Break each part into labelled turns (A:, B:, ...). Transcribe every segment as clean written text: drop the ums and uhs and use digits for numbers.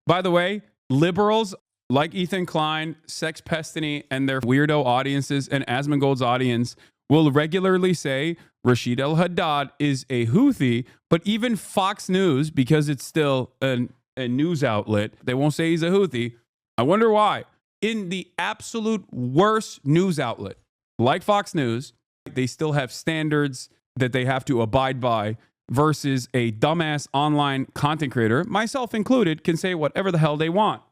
A: By the way, liberals like Ethan Klein, Sex Pestany, and their weirdo audiences and Asmongold's audience will regularly say Rashid al-Haddad is a Houthi, but even Fox News, because it's still a news outlet, they won't say he's a Houthi. I wonder why. In the absolute worst news outlet, like Fox News, they still have standards that they have to abide by versus a dumbass online content creator, myself included, can say whatever the hell they want.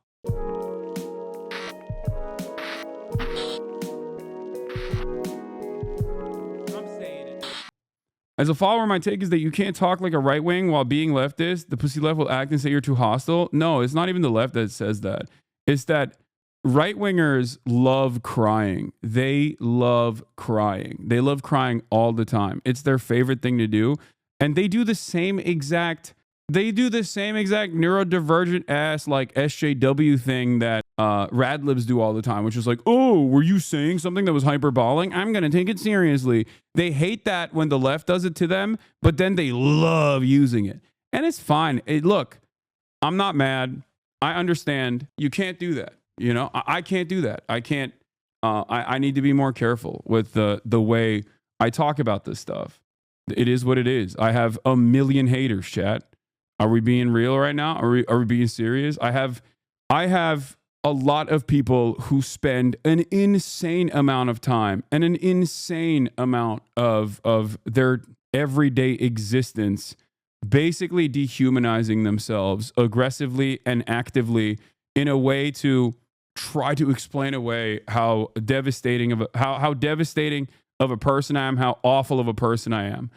A: As a follower, my take is that you can't talk like a right wing while being leftist. The pussy left will act and say you're too hostile. No, it's not even the left that says that. It's that right wingers love crying. They love crying. They love crying all the time. It's their favorite thing to do. And they do the same exact neurodivergent ass like SJW thing that Radlibs do all the time, which is like, oh, were you saying something that was hyperbolic? I'm going to take it seriously. They hate that when the left does it to them, but then they love using it. And it's fine. Look, I'm not mad. I understand. You can't do that. You know, I can't do that. I can't. I need to be more careful with the way I talk about this stuff. It is what it is. I have a million haters, chat. Are we being real right now? Are we being serious? I have a lot of people who spend an insane amount of time and an insane amount of their everyday existence basically dehumanizing themselves aggressively and actively in a way to try to explain away how devastating of a person I am, how awful of a person I am.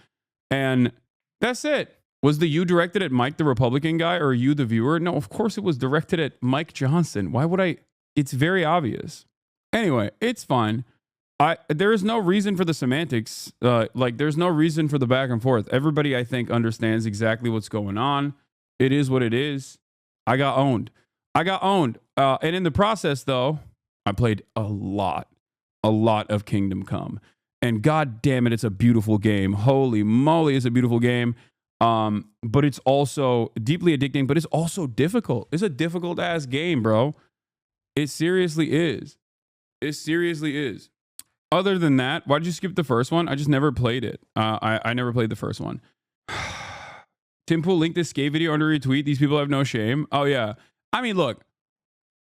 A: And that's it. Was the you directed at Mike, the Republican guy, or you, the viewer? No, of course it was directed at Mike Johnson. Why would I? It's very obvious. Anyway, it's fine. There is no reason for the semantics. There's no reason for the back and forth. Everybody, I think, understands exactly what's going on. It is what it is. I got owned. And in the process, though, I played a lot of Kingdom Come. And god damn it, it's a beautiful game. Holy moly, it's a beautiful game. But it's also deeply addicting, but it's also difficult. It's a difficult ass game, bro. It seriously is. Other than that, why did you skip the first one? I just never played it. I never played the first one. Tim Pool linked this skate video under retweet. These people have no shame. Oh yeah. I mean, look,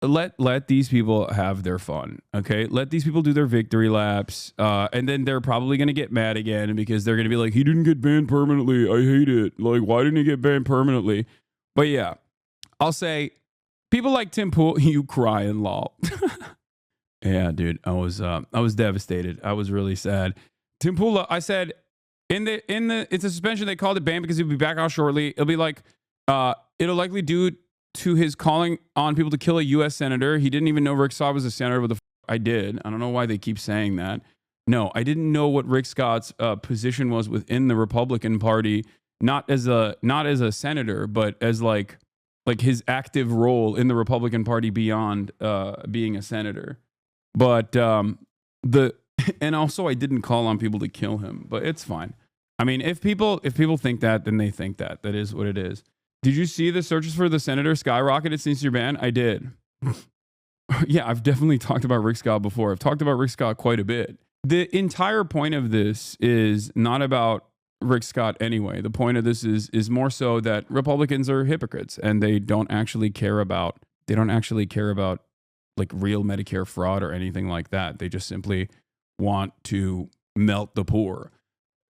A: let these people have their fun. Okay. Let these people do their victory laps. And then they're probably going to get mad again because they're going to be like, he didn't get banned permanently. I hate it. Like, why didn't he get banned permanently? But yeah, I'll say people like Tim Pool, you cry and lol. Yeah, dude, I was devastated. I was really sad. Tim Pool, I said it's a suspension. They called it ban because he'll be back out shortly. It'll be like, it'll likely do to his calling on people to kill a U.S. senator. He didn't even know Rick Scott was a senator. But I did. I don't know why they keep saying that. No, I didn't know what Rick Scott's position was within the Republican Party, not as a senator, but as like his active role in the Republican Party beyond being a senator. But and also I didn't call on people to kill him, but it's fine. I mean, if people think that, then they think that. That is what it is. Did you see the searches for the senator skyrocketed since your ban? I did. Yeah, I've definitely talked about Rick Scott before. I've talked about Rick Scott quite a bit. The entire point of this is not about Rick Scott anyway. The point of this is more so that Republicans are hypocrites and they don't actually care about like real Medicare fraud or anything like that. They just simply want to melt the poor.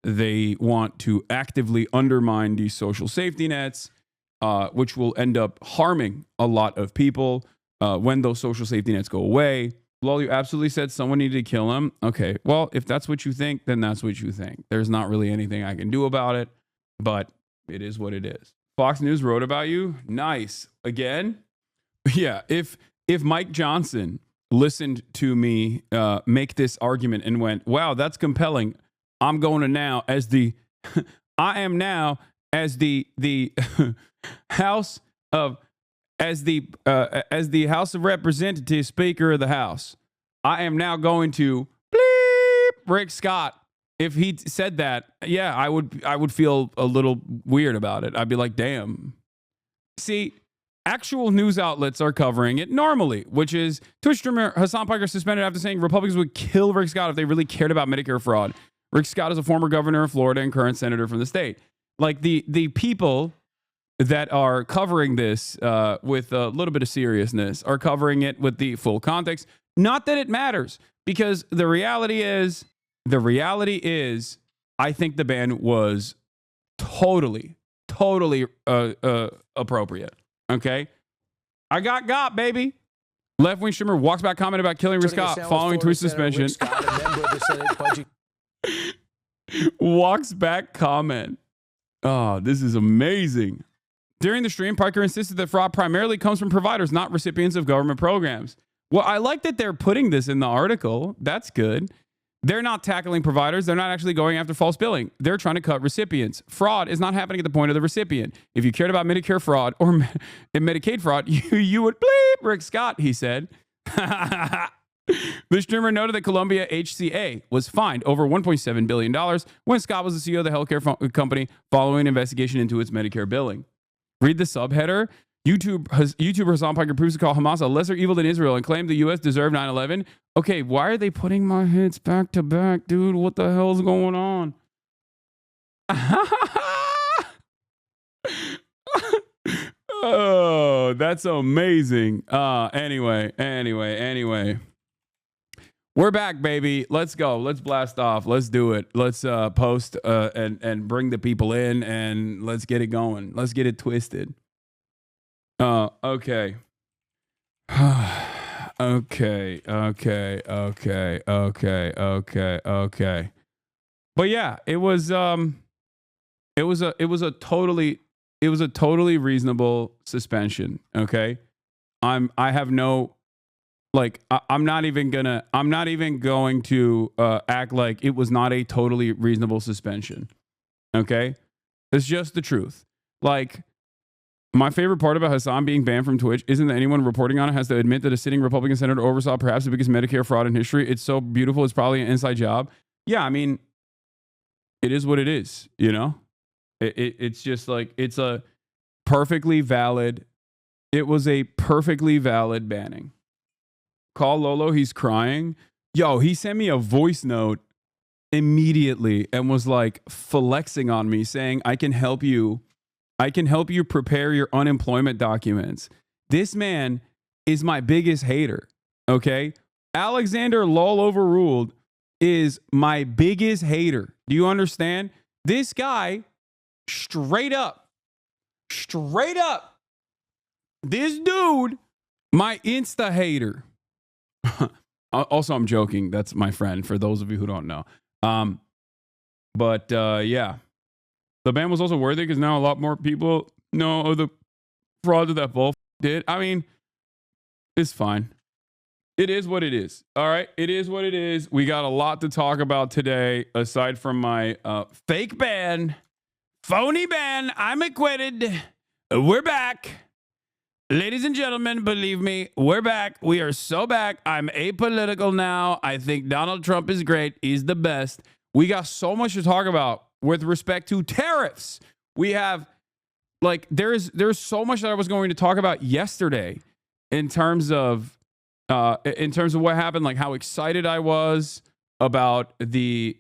A: They want to actively undermine these social safety nets, which will end up harming a lot of people when those social safety nets go away. Well, you absolutely said someone needed to kill him. Okay, well, if that's what you think, then that's what you think. There's not really anything I can do about it, but it is what it is. Fox News wrote about you. Nice. Again? Yeah, if Mike Johnson listened to me make this argument and went, wow, that's compelling. I'm going to now as the I am now as the House of as the House of Representatives Speaker of the House. I am now going to bleep Rick Scott. If he said that, yeah, I would feel a little weird about it. I'd be like, damn. See, actual news outlets are covering it normally, which is Twitch streamer Hasan Piker suspended after saying Republicans would kill Rick Scott if they really cared about Medicare fraud. Rick Scott is a former governor of Florida and current senator from the state. Like the people that are covering this with a little bit of seriousness are covering it with the full context. Not that it matters, because the reality is, I think the ban was totally appropriate. Okay, I got baby. Left-wing streamer walks back comment about killing Rick Scott following Twitch suspension. Walks back comment. Oh, this is amazing. During the stream, Piker insisted that fraud primarily comes from providers, not recipients of government programs. Well, I like that they're putting this in the article. That's good. They're not tackling providers. They're not actually going after false billing. They're trying to cut recipients. Fraud is not happening at the point of the recipient. If you cared about Medicare fraud or Medicaid fraud, you would bleep Rick Scott, he said. The streamer noted that Columbia HCA was fined over $1.7 billion when Scott was the CEO of the healthcare company following an investigation into its Medicare billing. Read the subheader. YouTuber Hasan Piker proves to call Hamas a lesser evil than Israel and claimed the U.S. deserved 9/11. Okay, why are they putting my hits back to back, dude? What the hell's going on? Oh, that's amazing. Anyway. We're back, baby. Let's go. Let's blast off. Let's do it. Let's post and bring the people in, and let's get it going. Let's get it twisted. Okay. Okay. But yeah, it was a totally reasonable suspension. Okay. I'm not even going to act like it was not a totally reasonable suspension. Okay. It's just the truth. Like, my favorite part about Hasan being banned from Twitch isn't that anyone reporting on it has to admit that a sitting Republican senator oversaw perhaps the biggest Medicare fraud in history. It's so beautiful. It's probably an inside job. Yeah, I mean, it is what it is, you know? It's just like, it's a perfectly valid, it was a perfectly valid banning. Call Lolo, he's crying. Yo, he sent me a voice note immediately and was like flexing on me saying, I can help you prepare your unemployment documents. This man is my biggest hater, okay? Alexander Lol Overruled is my biggest hater. Do you understand? This guy, straight up, this dude, my Insta hater. Also, I'm joking. That's my friend, for those of you who don't know. Yeah. The ban was also worthy because now a lot more people know the fraud that Bull did. I mean, it's fine. It is what it is. All right. It is what it is. We got a lot to talk about today, aside from my fake ban, phony ban. I'm acquitted. We're back. Ladies and gentlemen, believe me, we're back. We are so back. I'm apolitical now. I think Donald Trump is great. He's the best. We got so much to talk about with respect to tariffs. We have, like, there's so much that I was going to talk about yesterday in terms of what happened, like how excited I was about the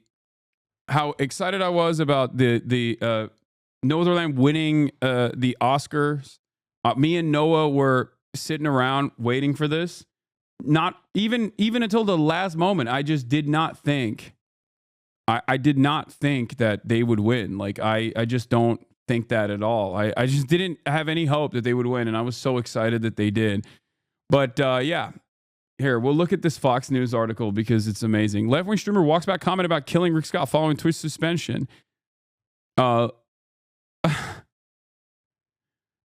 A: Northern winning the Oscars. Me and Noah were sitting around waiting for this. Not even until the last moment. I just did not think. I did not think that they would win. Like, I just don't think that at all. I just didn't have any hope that they would win, and I was so excited that they did. But yeah, here, we'll look at this Fox News article because it's amazing. Left-wing streamer walks back comment about killing Rick Scott following Twitch suspension.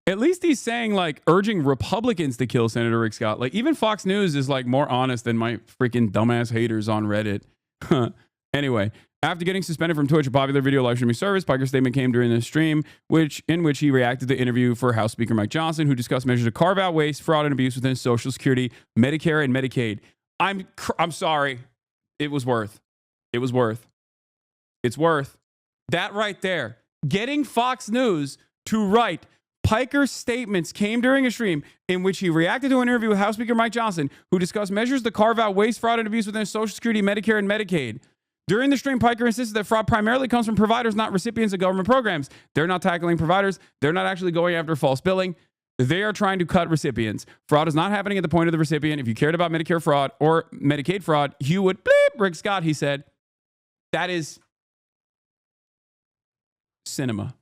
A: At least he's saying, like, urging Republicans to kill Senator Rick Scott. Like, even Fox News is, like, more honest than my freaking dumbass haters on Reddit. Anyway, after getting suspended from Twitch, a popular video live streaming service, Piker's statement came during the stream, in which he reacted to the interview for House Speaker Mike Johnson, who discussed measures to carve out waste, fraud, and abuse within Social Security, Medicare, and Medicaid. I'm sorry. It was worth. It's worth. That right there. Getting Fox News to write Piker's statements came during a stream in which he reacted to an interview with House Speaker Mike Johnson, who discussed measures to carve out waste, fraud, and abuse within Social Security, Medicare, and Medicaid. During the stream, Piker insisted that fraud primarily comes from providers, not recipients of government programs. They're not tackling providers. They're not actually going after false billing. They are trying to cut recipients. Fraud is not happening at the point of the recipient. If you cared about Medicare fraud or Medicaid fraud, you would bleep Rick Scott, he said. That is cinema.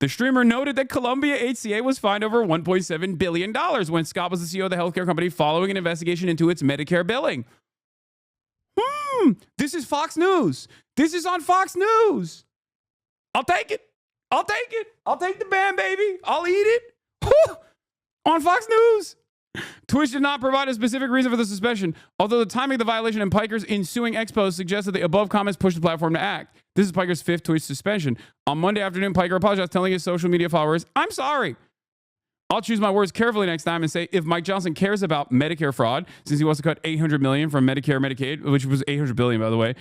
A: The streamer noted that Columbia HCA was fined over $1.7 billion when Scott was the CEO of the healthcare company following an investigation into its Medicare billing. This is Fox News. This is on Fox News. I'll take it. I'll take it. I'll take the ban, baby. I'll eat it. On Fox News. Twitch did not provide a specific reason for the suspension, although the timing of the violation and Piker's ensuing expose suggests that the above comments pushed the platform to act. This is Piker's 5th Twitch suspension. On Monday afternoon, Piker apologized, telling his social media followers, "I'm sorry. I'll choose my words carefully next time and say if Mike Johnson cares about Medicare fraud, since he wants to cut $800 million from Medicare Medicaid, which was $800 billion, by the way,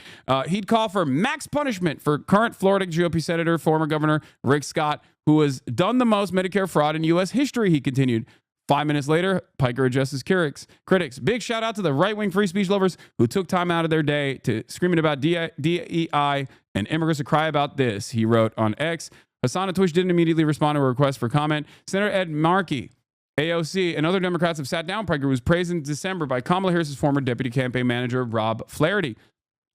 A: he'd call for max punishment for current Florida GOP Senator, former Governor Rick Scott, who has done the most Medicare fraud in U.S. history," he continued. 5 minutes later, Piker addressed his critics. Big shout out to the right-wing free speech lovers who took time out of their day to screaming about DEI and immigrants to cry about this, he wrote on X. Hasan on Twitch didn't immediately respond to a request for comment. Senator Ed Markey, AOC, and other Democrats have sat down Piker, who was praised in December by Kamala Harris's former deputy campaign manager, Rob Flaherty.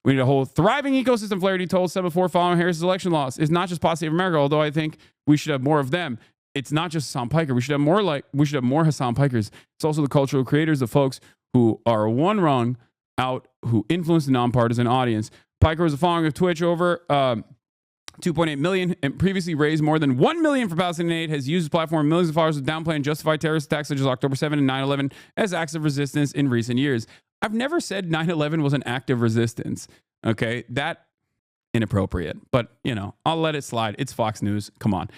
A: "We need a whole thriving ecosystem," Flaherty told 7-4 following Harris's election loss. "It's not just Pod Save America, although I think we should have more of them. It's not just Hasan Piker. We should have more Hasan Pikers. It's also the cultural creators, the folks who are one rung out, who influence the nonpartisan audience." Piker was a following of Twitch over 2.8 million and previously raised more than 1 million for Palestinian aid, has used his platform millions of followers to downplay and justify terrorist attacks such as October 7 and 9/11 as acts of resistance in recent years. I've never said 9/11 was an act of resistance. Okay, that inappropriate, but I'll let it slide. It's Fox News. Come on.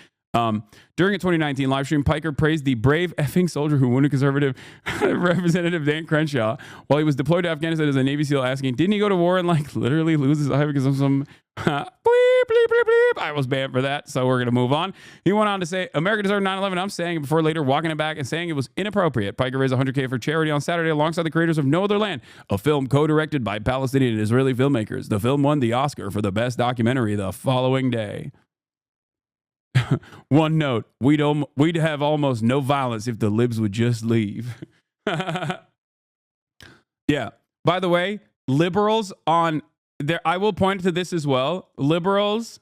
A: During a 2019 live stream, Piker praised the brave effing soldier who wounded conservative Representative Dan Crenshaw while he was deployed to Afghanistan as a Navy SEAL, asking, "Didn't he go to war and literally lose his eye because of some bleep, bleep, bleep, bleep?" I was banned for that, so we're going to move on. He went on to say, "America deserved 9/11. I'm saying it," before later walking it back and saying it was inappropriate. Piker raised $100K for charity on Saturday alongside the creators of No Other Land, a film co-directed by Palestinian and Israeli filmmakers. The film won the Oscar for the best documentary the following day. One note, we'd have almost no violence if the libs would just leave. Yeah. By the way, liberals on there, I will point to this as well. Liberals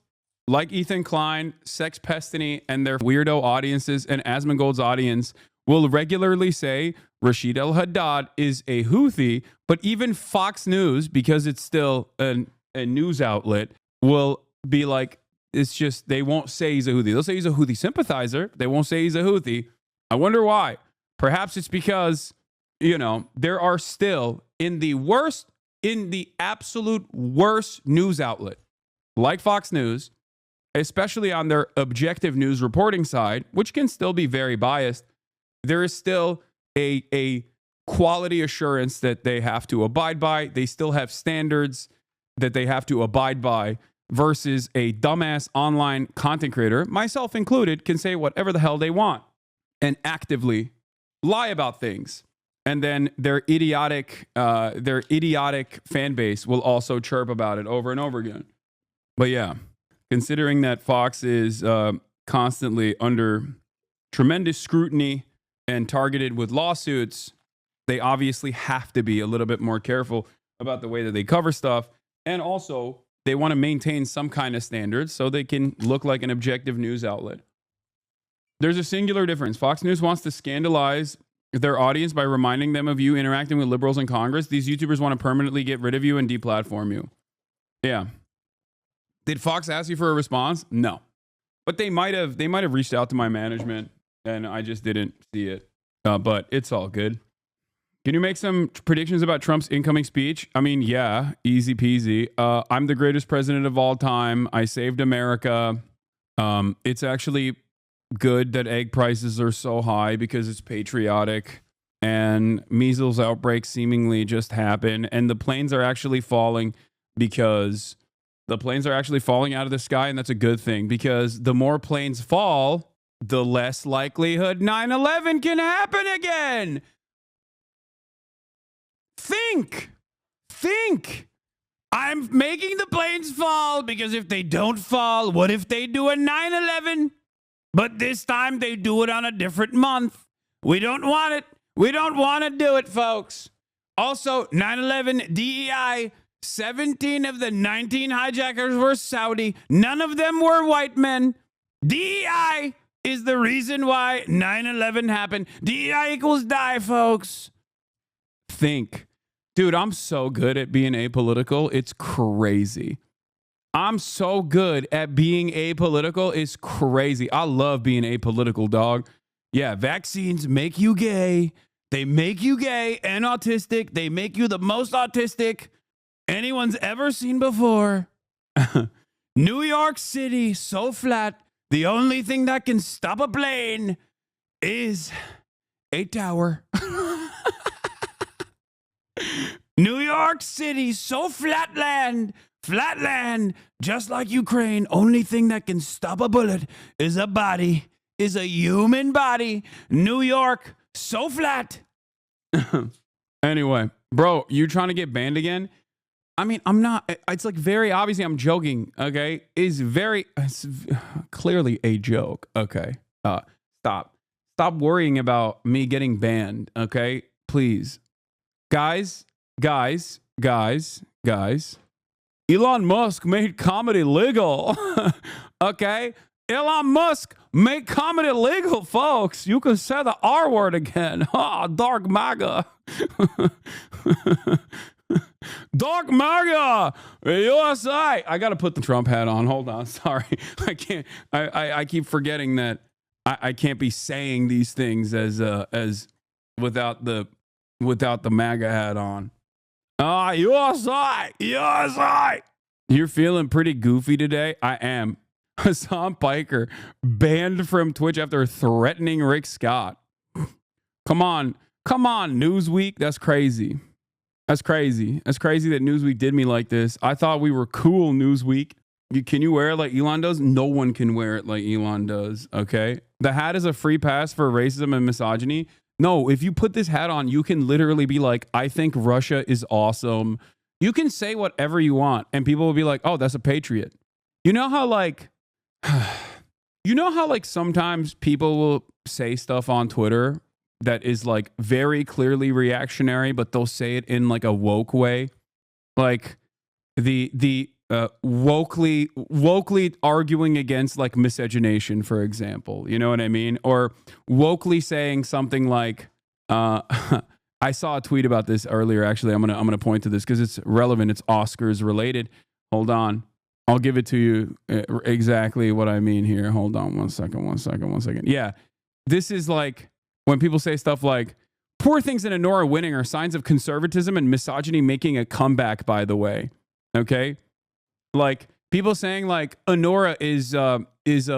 A: like Ethan Klein, Sex Pestany, and their weirdo audiences and Asmongold's audience will regularly say Rashid al-Haddad is a Houthi, but even Fox News, because it's still a news outlet, will be like, it's just, they won't say he's a Houthi. They'll say he's a Houthi sympathizer. They won't say he's a Houthi. I wonder why. Perhaps it's because, there are still in the absolute worst news outlet, like Fox News, especially on their objective news reporting side, which can still be very biased, there is still a quality assurance that they have to abide by. They still have standards that they have to abide by, versus a dumbass online content creator, myself included, can say whatever the hell they want and actively lie about things. And then their idiotic fan base will also chirp about it over and over again. But yeah, considering that Fox is constantly under tremendous scrutiny and targeted with lawsuits, they obviously have to be a little bit more careful about the way that they cover stuff. And also, they want to maintain some kind of standards so they can look like an objective news outlet. There's a singular difference. Fox News wants to scandalize their audience by reminding them of you interacting with liberals in Congress. These YouTubers want to permanently get rid of you and deplatform you. Yeah. Did Fox ask you for a response? No. But they might have reached out to my management and I just didn't see it. But it's all good. Can you make some predictions about Trump's incoming speech? I mean, yeah, easy peasy. I'm the greatest president of all time. I saved America. It's actually good that egg prices are so high because it's patriotic. And measles outbreaks seemingly just happen. And the planes are actually falling because the planes are actually falling out of the sky. And that's a good thing because the more planes fall, the less likelihood 9/11 can happen again. Think. I'm making the planes fall because if they don't fall, what if they do a 9/11? But this time they do it on a different month. We don't want it. We don't want to do it, folks. Also, 9/11 DEI, 17 of the 19 hijackers were Saudi. None of them were white men. DEI is the reason why 9/11 happened. DEI equals die, folks. Think. Dude, I'm so good at being apolitical. It's crazy. I'm so good at being apolitical. It's crazy. I love being apolitical, dog. Yeah, vaccines make you gay. They make you gay and autistic. They make you the most autistic anyone's ever seen before. New York City, so flat. The only thing that can stop a plane is a tower. New York City, so flatland, just like Ukraine. Only thing that can stop a bullet is a body, is a human body. New York, so flat. Anyway, bro, you trying to get banned again? I mean, I'm not. It's like very obviously I'm joking, okay? It's clearly a joke, okay? Stop worrying about me getting banned, okay? Please. Guys. Elon Musk made comedy legal. Okay? Elon Musk made comedy legal, folks. You can say the R word again. Oh, dark MAGA. Dark MAGA. USA. I got to put the Trump hat on. Hold on. Sorry. I can't. I keep forgetting that I can't be saying these things as without the MAGA hat on. USA. You're feeling pretty goofy today? I am. Hassan Piker banned from Twitch after threatening Rick Scott. Come on, Newsweek. That's crazy. That's crazy that Newsweek did me like this. I thought we were cool, Newsweek. Can you wear it like Elon does? No one can wear it like Elon does, okay? The hat is a free pass for racism and misogyny. No, if you put this hat on, you can literally be like, I think Russia is awesome. You can say whatever you want, and people will be like, oh, that's a patriot. You know how like sometimes people will say stuff on Twitter that is like very clearly reactionary, but they'll say it in like a woke way. Like the wokely arguing against like miscegenation, for example. You know what I mean? Or wokely saying something like, I saw a tweet about this earlier. Actually, I'm gonna point to this because it's relevant. It's Oscars related. Hold on. I'll give it to you exactly what I mean here. Hold on one second. Yeah. This is like when people say stuff like, poor things in Honora winning are signs of conservatism and misogyny making a comeback, by the way. Okay? Like people saying like Honora is a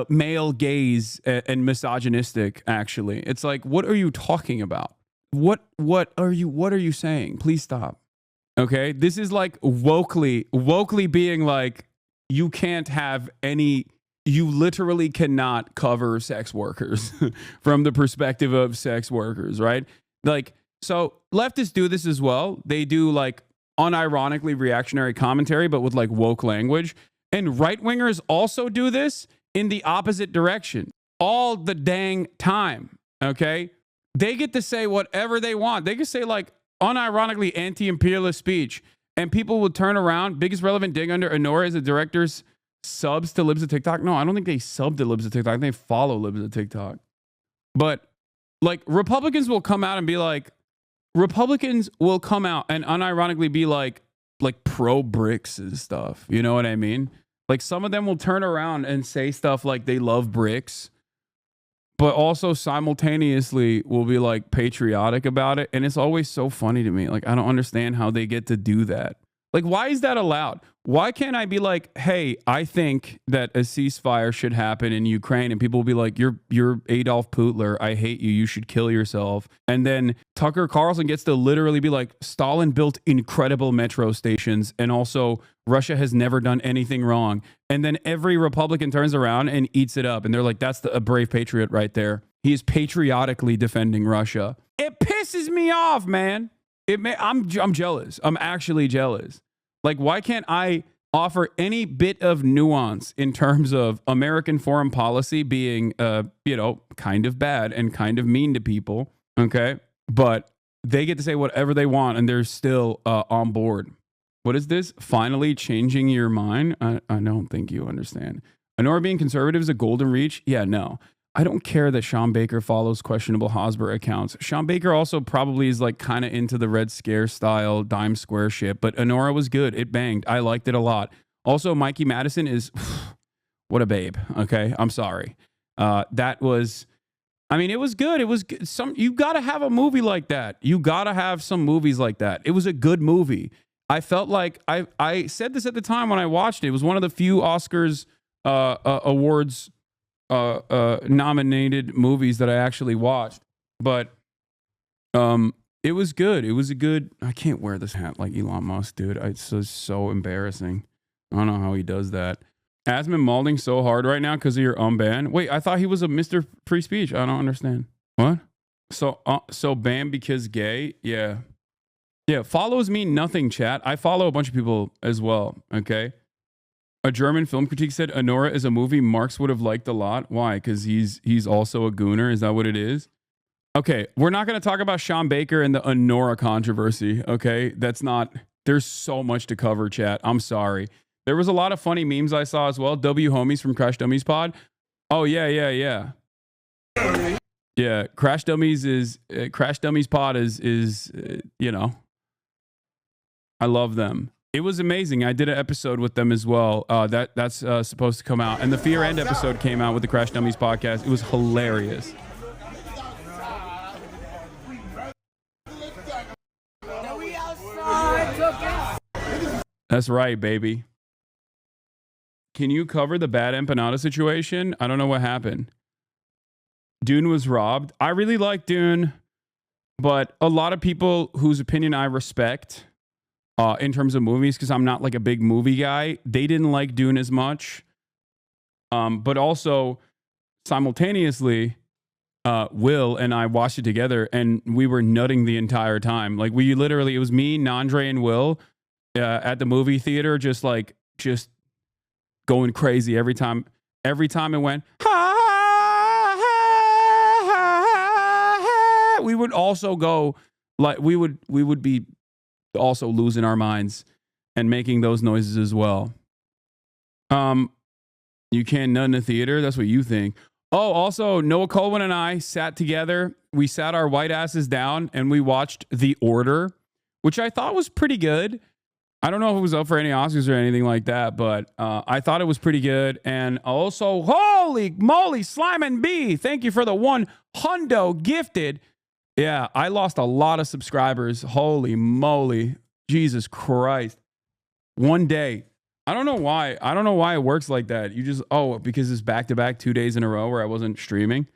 A: male gaze and misogynistic, actually. It's like, what are you talking about? What are you saying? Please stop. Okay? This is like wokely being like, you can't have any, you literally cannot cover sex workers from the perspective of sex workers, right? Like, so leftists do this as well. They do like unironically reactionary commentary, but with like woke language. And right-wingers also do this in the opposite direction all the dang time, okay? They get to say whatever they want. They can say like unironically anti-imperialist speech, and people will turn around. Biggest relevant dig under Honora is the director's subs to Libs of TikTok. No, I don't think they sub to Libs of TikTok. They follow Libs of TikTok. But like Republicans will come out and be like, Republicans will come out and unironically be like pro bricks and stuff. You know what I mean? Like some of them will turn around and say stuff like they love bricks, but also simultaneously will be like patriotic about it. And it's always so funny to me. Like, I don't understand how they get to do that. Like, why is that allowed? Why can't I be like, hey, I think that a ceasefire should happen in Ukraine, and people will be like, you're Adolf Hitler. I hate you. You should kill yourself. And then Tucker Carlson gets to literally be like, Stalin built incredible metro stations, and also Russia has never done anything wrong. And then every Republican turns around and eats it up, and they're like, that's a brave patriot right there. He is patriotically defending Russia. It pisses me off, man. I'm jealous. I'm actually jealous. Like, why can't I offer any bit of nuance in terms of American foreign policy being, kind of bad and kind of mean to people, okay? But they get to say whatever they want, and they're still on board. What is this? Finally changing your mind? I don't think you understand. Honora being conservative is a golden reach? Yeah, no. I don't care that Sean Baker follows questionable Hosmer accounts. Sean Baker also probably is like kind of into the Red Scare style dime square shit, but Honora was good. It banged. I liked it a lot. Also, Mikey Madison is, what a babe. Okay. I'm sorry. It was good. It was good. You got to have a movie like that. You got to have some movies like that. It was a good movie. I felt like I said this at the time when I watched it. It was one of the few Oscars awards nominated movies that I actually watched, but it was good. It was a good. I can't wear this hat like Elon Musk, dude. It's so embarrassing. I don't know how he does that. Asman Malding so hard right now because of your ban. Wait, I thought he was a Mr. Free Speech. I don't understand. What? So banned because gay? Yeah. Follows mean nothing, chat. I follow a bunch of people as well. Okay. A German film critique said Honora is a movie Marx would have liked a lot. Why? Because he's also a gooner. Is that what it is? Okay, we're not going to talk about Sean Baker and the Honora controversy. Okay, there's so much to cover, chat. I'm sorry. There was a lot of funny memes I saw as well. W Homies from Crash Dummies Pod. Oh yeah. Yeah, Crash Dummies Pod is I love them. It was amazing. I did an episode with them as well. That's supposed to come out. And the Fear End episode came out with the Crash Dummies podcast. It was hilarious. That's right, baby. Can you cover the bad empanada situation? I don't know what happened. Dune was robbed. I really like Dune, but a lot of people whose opinion I respect in terms of movies, because I'm not like a big movie guy, they didn't like Dune as much. But also, simultaneously, Will and I watched it together, and we were nutting the entire time. Like, it was me, Nandre, and Will at the movie theater, just going crazy every time it went, we would also go, like, we would be also losing our minds and making those noises as well. You can't nut in the theater? That's what you think. Oh, also, Noah Colwin and I sat together. We sat our white asses down and we watched The Order, which I thought was pretty good. I don't know if it was up for any Oscars or anything like that, but I thought it was pretty good. And also, holy moly, Slime and B, thank you for the $100 gifted. Yeah, I lost a lot of subscribers. Holy moly. Jesus Christ. One day. I don't know why. I don't know why it works like that. Because it's back-to-back 2 days in a row where I wasn't streaming.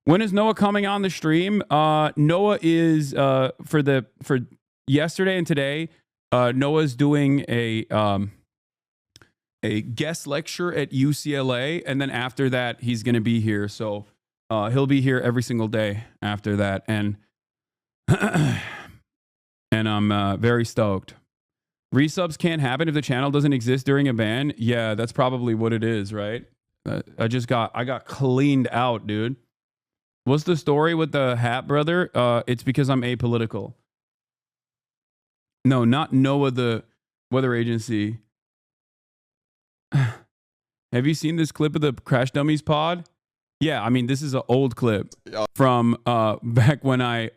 A: When is Noah coming on the stream? Noah is, for yesterday and today, Noah's doing a guest lecture at UCLA. And then after that, he's going to be here. So he'll be here every single day after that. And and I'm very stoked. Resubs can't happen if the channel doesn't exist during a ban. Yeah, that's probably what it is, right? I got cleaned out, dude. What's the story with the hat, brother? It's because I'm apolitical. No, not Noah, the weather agency. Have you seen this clip of the Crash Dummies pod? Yeah, I mean, this is an old clip from back when I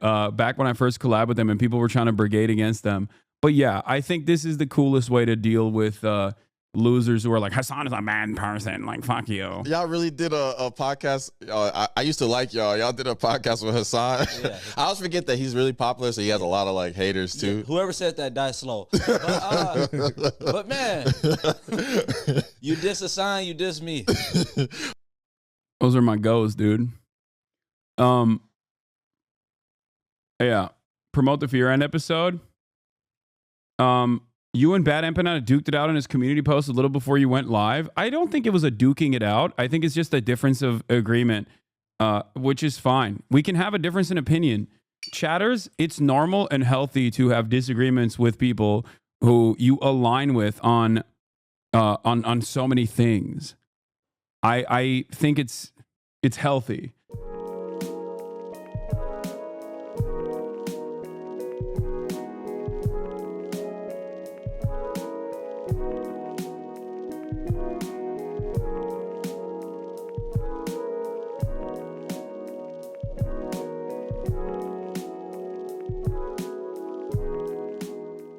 A: first collabed with them and people were trying to brigade against them. But yeah, I think this is the coolest way to deal with losers who are like, Hasan is a bad person. Like, fuck you.
B: Y'all really did a podcast. I used to like y'all. Y'all did a podcast with Hasan. Yeah. I always forget that he's really popular, so he has a lot of like haters too.
C: Yeah, whoever said that died slow. But man, you diss Hasan, you diss me.
A: Those are my goals, dude. Yeah. Promote the Fear End episode. You and Bad Empanada duked it out in his community post a little before you went live. I don't think it was a duking it out. I think it's just a difference of agreement, which is fine. We can have a difference in opinion. Chatters, it's normal and healthy to have disagreements with people who you align with on so many things. I think it's healthy.